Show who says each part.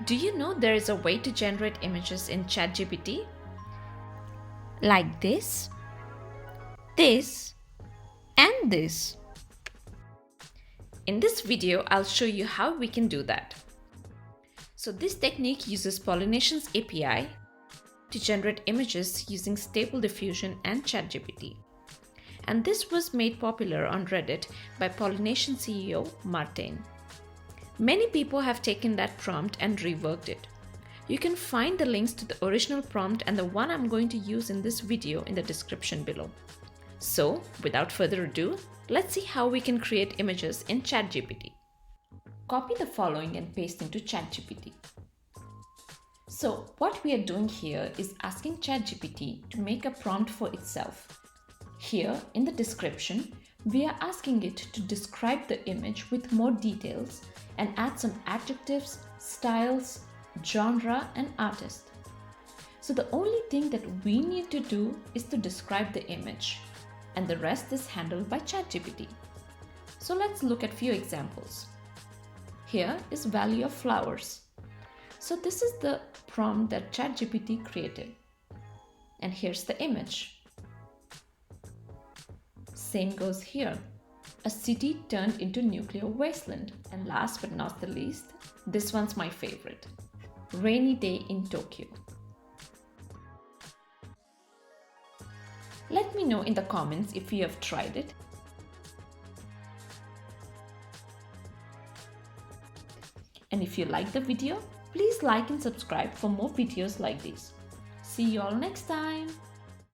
Speaker 1: Do you know there is a way to generate images in ChatGPT? Like this, and this. In this video, I'll show you how we can do that. So this technique uses Pollinations API to generate images using Stable Diffusion and ChatGPT. And this was made popular on Reddit by Pollination CEO Martin. Many people have taken that prompt and reworked it. You can find the links to the original prompt and the one I'm going to use in this video in the description below. So, without further ado, let's see how we can create images in ChatGPT. Copy the following and paste into ChatGPT. So, what we are doing here is asking ChatGPT to make a prompt for itself. Here, in the description, we are asking it to describe the image with more details and add some adjectives, styles, genre, and artist. So the only thing that we need to do is to describe the image, and the rest is handled by ChatGPT. So let's look at few examples. Here is value of flowers. So this is the prompt that ChatGPT created. And here's the image. Same goes here. A city turned into nuclear wasteland. And last but not the least, this one's my favorite. Rainy day in Tokyo. Let me know in the comments if you have tried it. And if you like the video, please like and subscribe for more videos like these. See you all next time.